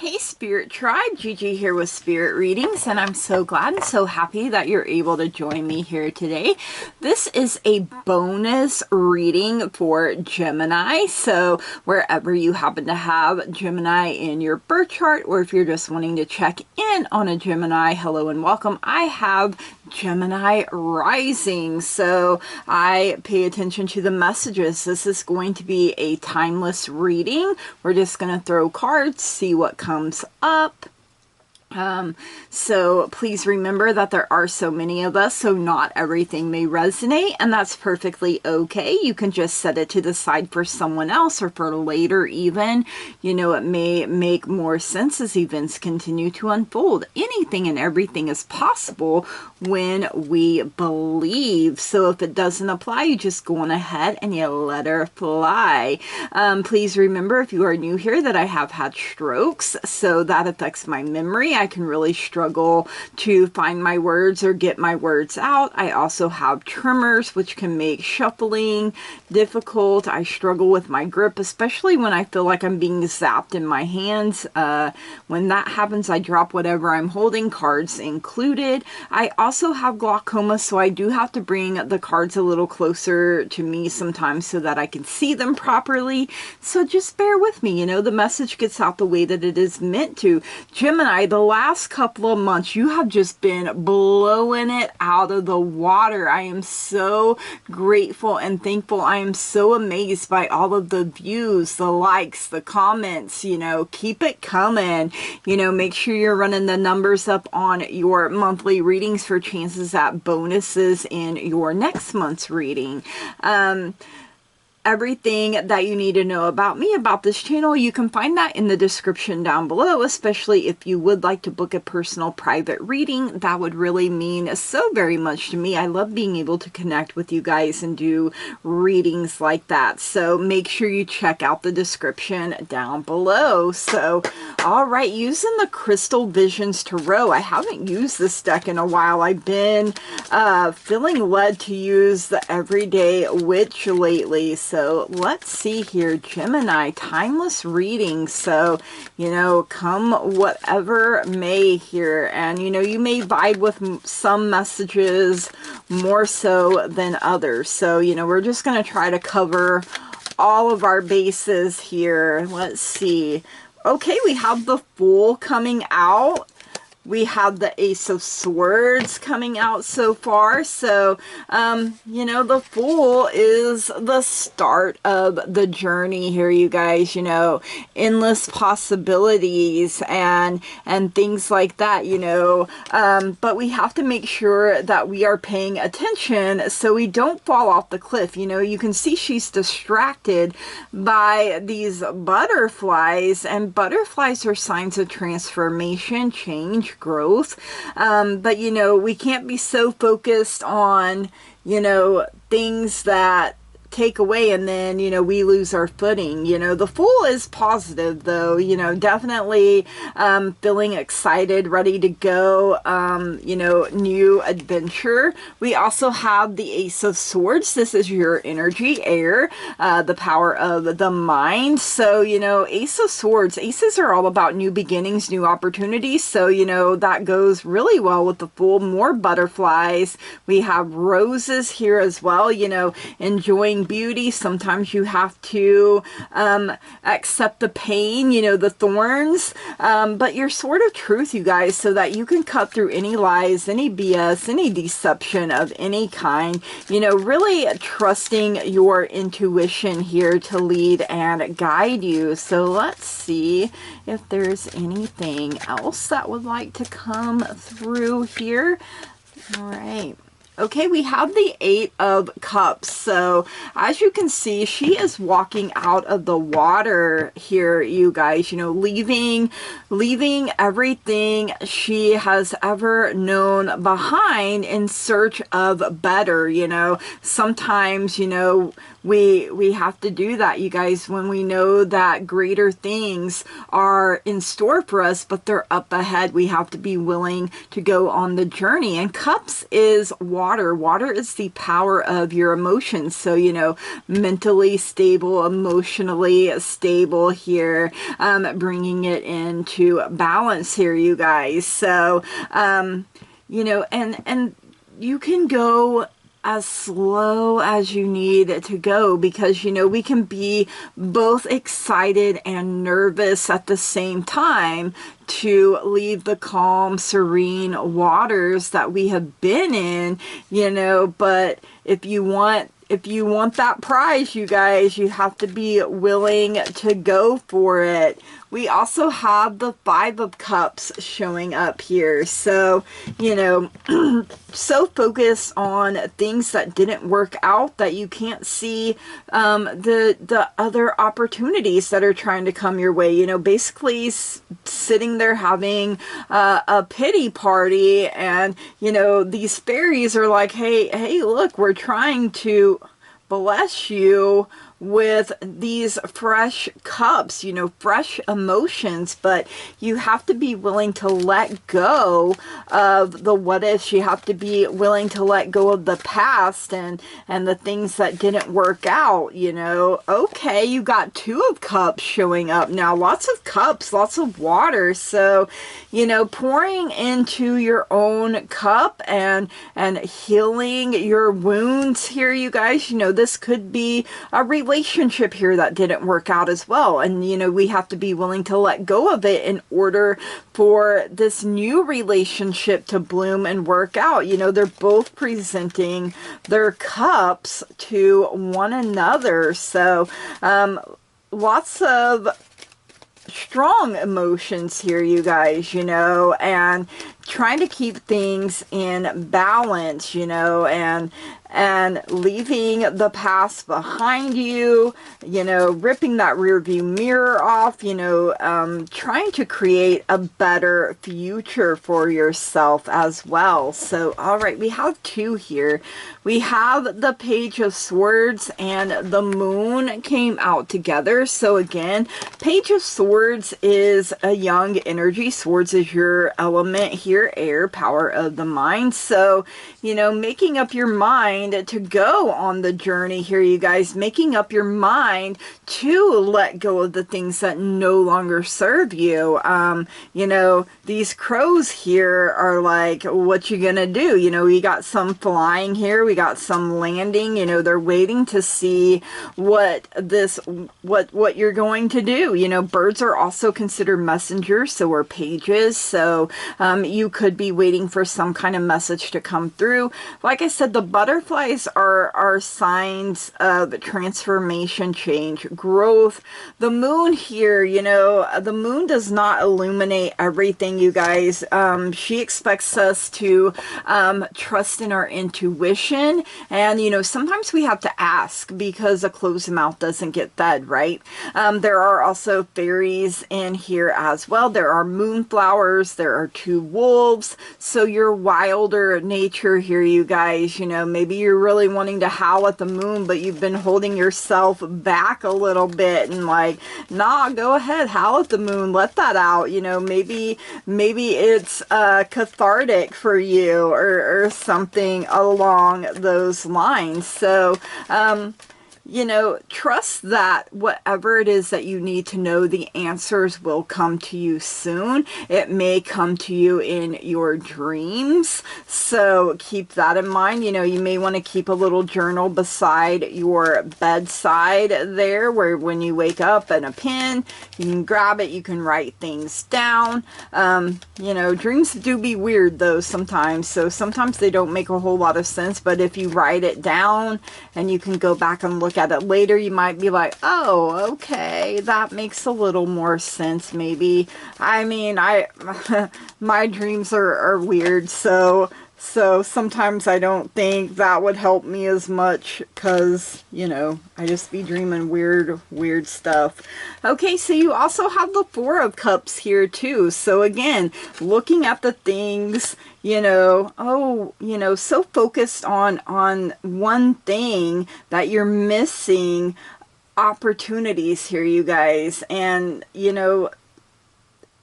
Hey Spirit Tribe, Gigi here with Spirit Readings, and I'm so glad and so happy that you're able to join me here today. This is a bonus reading for Gemini, so wherever you happen to have Gemini in your birth chart, or if you're just wanting to check in on a Gemini, hello and welcome. I have Gemini Rising, so I pay attention to the messages. This is going to be a timeless reading. We're just going to throw cards, see what comes up. So please remember that there are so many of us, so not everything may resonate, and that's perfectly okay. You can just set it to the side for someone else or for later even. You know, it may make more sense as events continue to unfold. Anything and everything is possible when we believe. So if it doesn't apply, you just go on ahead and you let her fly. Please remember, if you are new here, that I have had strokes, so that affects my memory. I can really struggle to find my words or get my words out. I also have tremors, which can make shuffling difficult. I struggle with my grip, especially when I feel like I'm being zapped in my hands. When that happens, I drop whatever I'm holding, cards included. I also have glaucoma, so I do have to bring the cards a little closer to me sometimes so that I can see them properly. So just bear with me. You know, the message gets out the way that it is meant to. Gemini, the last couple of months, you have just been blowing it out of the water. I am so grateful and thankful. I am so amazed by all of the views, the likes, the comments. You know, keep it coming. You know, make sure you're running the numbers up on your monthly readings for chances at bonuses in your next month's reading. Everything that you need to know about me, about this channel, you can find that in the description down below, especially if you would like to book a personal private reading. That would really mean so very much to me. I love being able to connect with you guys and do readings like that. So make sure you check out the description down below. So, all right, using the Crystal Visions Tarot. I haven't used this deck in a while. I've been feeling led to use the Everyday Witch lately. So let's see here, Gemini, timeless reading. So, you know, come whatever may here. And, you know, you may vibe with some messages more so than others. So, you know, we're just going to try to cover all of our bases here. Let's see. Okay, we have the Fool coming out. We have the Ace of Swords coming out so far. So, you know, the Fool is the start of the journey here, you guys. You know, endless possibilities and things like that, you know. But we have to make sure that we are paying attention so we don't fall off the cliff. You know, you can see she's distracted by these butterflies, and butterflies are signs of transformation, change, growth. But you know, we can't be so focused on, you know, things that take away and then, you know, we lose our footing. You know, the Fool is positive though, you know, definitely feeling excited, ready to go, you know, new adventure. We also have the Ace of Swords. This is your energy, air, the power of the mind. So, you know, Ace of Swords, aces are all about new beginnings, new opportunities. So, you know, that goes really well with the Fool. More butterflies. We have roses here as well, you know, enjoying beauty. Sometimes you have to accept the pain, you know, the thorns, but your sword of truth, you guys, so that you can cut through any lies, any BS, any deception of any kind. You know, really trusting your intuition here to lead and guide you. So let's see if there's anything else that would like to come through here. All right. Okay, we have the Eight of Cups. So as you can see, she is walking out of the water here, you guys, you know, leaving everything she has ever known behind in search of better. You know, sometimes, you know, we have to do that, you guys, when we know that greater things are in store for us, but they're up ahead. We have to be willing to go on the journey. And cups is water. Water is the power of your emotions. So, you know, mentally stable, emotionally stable here, bringing it into balance here, you guys. So, you know, and you can go as slow as you need to go, because, you know, we can be both excited and nervous at the same time to leave the calm, serene waters that we have been in, you know. But if you want that prize, you guys, you have to be willing to go for it. We also have the Five of Cups showing up here. So, you know, so focused on things that didn't work out that you can't see the other opportunities that are trying to come your way. You know, basically sitting there having a pity party, and, you know, these fairies are like, hey, look, we're trying to bless you with these fresh cups, you know, fresh emotions, but you have to be willing to let go of the what ifs. You have to be willing to let go of the past and the things that didn't work out, you know. Okay, you got Two of Cups showing up now. Lots of cups, lots of water. So, you know, pouring into your own cup and healing your wounds here, you guys. You know, this could be a relationship here that didn't work out as well, and, you know, we have to be willing to let go of it in order for this new relationship to bloom and work out. You know, they're both presenting their cups to one another. So lots of strong emotions here, you guys, you know, and trying to keep things in balance, you know, and leaving the past behind you, you know, ripping that rear view mirror off, you know, trying to create a better future for yourself as well. So, all right, we have two here. We have the Page of Swords and the Moon came out together. So again, Page of Swords is a young energy. Swords is your element here, air, power of the mind. So, you know, making up your mind to go on the journey here, you guys, making up your mind to let go of the things that no longer serve you. You know, these crows here are like, what you gonna do? You know, we got some flying here, we got some landing, you know, they're waiting to see what you're going to do. You know, birds are also considered messengers, so are pages. So you could be waiting for some kind of message to come through. Like I said, the butterflies are signs of transformation, change, growth. The moon here, you know, the moon does not illuminate everything, you guys. She expects us to trust in our intuition, and, you know, sometimes we have to ask because a closed mouth doesn't get fed, right? There are also fairies in here as well. There are moonflowers, there are two wolves. So your wilder nature here, you guys, you know, maybe you're really wanting to howl at the moon, but you've been holding yourself back a little bit and like, nah, go ahead, howl at the moon, let that out. You know, maybe it's cathartic for you or something along those lines. So you know, trust that whatever it is that you need to know, the answers will come to you soon. It may come to you in your dreams. So keep that in mind. You know, you may want to keep a little journal beside your bedside there, where when you wake up, and a pen, you can grab it, you can write things down. You know, dreams do be weird though sometimes. So sometimes they don't make a whole lot of sense, but if you write it down and you can go back and look at it later, you might be like, oh, okay, that makes a little more sense maybe. I mean, my dreams are weird, so So sometimes I don't think that would help me as much because, you know, I just be dreaming weird stuff. Okay, so you also have the Four of Cups here too. So again, looking at the things, you know, oh, you know, so focused on one thing that you're missing opportunities here, you guys. And, you know,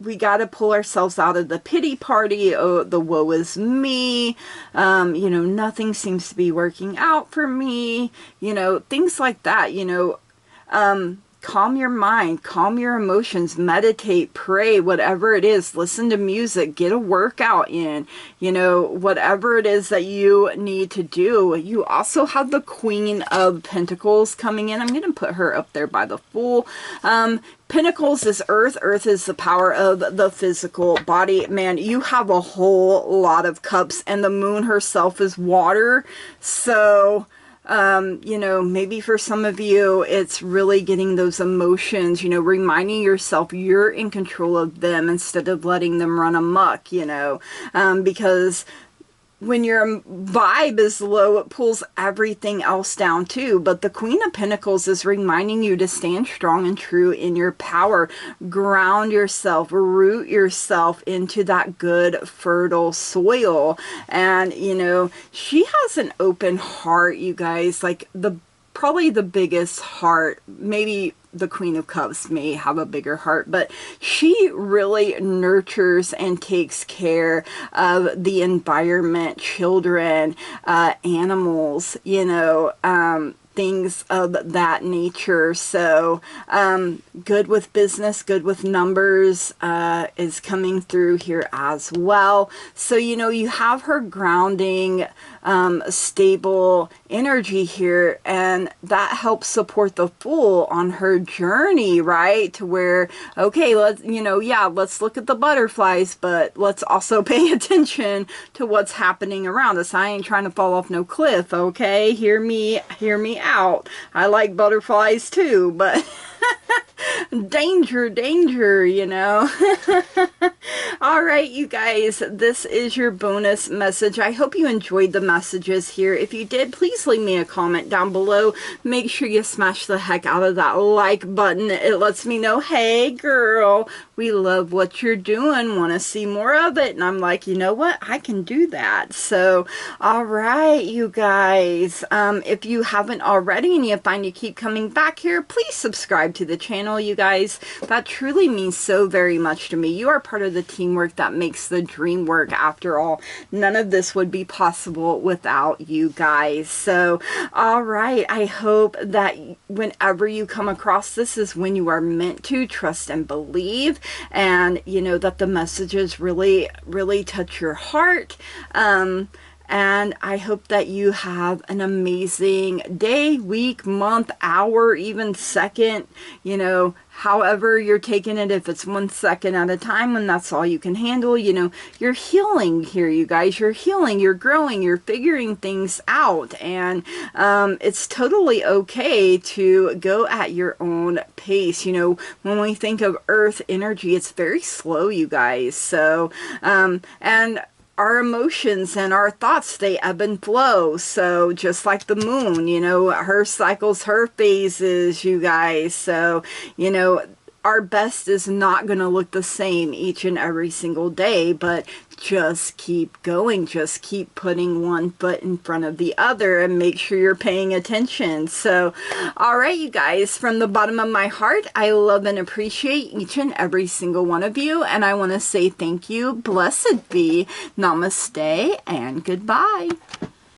we got to pull ourselves out of the pity party. Oh, the woe is me. You know, nothing seems to be working out for me. You know, things like that, you know. Calm your mind, calm your emotions, meditate, pray, whatever it is, listen to music, get a workout in, you know, whatever it is that you need to do. You also have the Queen of Pentacles coming in. I'm going to put her up there by the Fool. Pentacles is earth. Earth is the power of the physical body. Man, you have a whole lot of cups, and the Moon herself is water. So, you know, maybe for some of you, it's really getting those emotions, you know, reminding yourself you're in control of them instead of letting them run amok, you know, because when your vibe is low, it pulls everything else down too. But the Queen of Pentacles is reminding you to stand strong and true in your power. Ground yourself, root yourself into that good, fertile soil. And, you know, she has an open heart, you guys, like probably the biggest heart. Maybe the Queen of Cups may have a bigger heart, but she really nurtures and takes care of the environment, children, animals, you know, things of that nature. So good with business, good with numbers is coming through here as well. So, you know, you have her grounding, stable energy here, and that helps support the Fool on her journey, right? To where, okay, let's, you know, yeah, let's look at the butterflies, but let's also pay attention to what's happening around us. I ain't trying to fall off no cliff, okay? Hear me out. I like butterflies too, but danger, you know. All right, you guys, this is your bonus message. I hope you enjoyed the messages here. If you did, please leave me a comment down below. Make sure you smash the heck out of that like button. It lets me know, hey girl, we love what you're doing, want to see more of it. And I'm like, you know what, I can do that. So all right, you guys, if you haven't already and you find you keep coming back here, please subscribe to the channel, you guys. That truly means so very much to me. You are part of the teamwork that makes the dream work. After all, none of this would be possible without you guys. So all right, I hope that whenever you come across this is when you are meant to trust and believe, and you know that the messages really touch your heart. And I hope that you have an amazing day, week, month, hour, even second, you know, however you're taking it. If it's 1 second at a time and that's all you can handle, you know, you're healing here, you guys. You're healing, you're growing, you're figuring things out. And it's totally okay to go at your own pace. You know, when we think of earth energy, it's very slow, you guys. So, and our emotions and our thoughts, they ebb and flow. So just like the Moon, you know, her cycles, her phases, you guys. So, you know, our best is not going to look the same each and every single day, but just keep going. Just keep putting one foot in front of the other and make sure you're paying attention. So, all right, you guys, from the bottom of my heart, I love and appreciate each and every single one of you. And I want to say thank you, blessed be, namaste, and goodbye.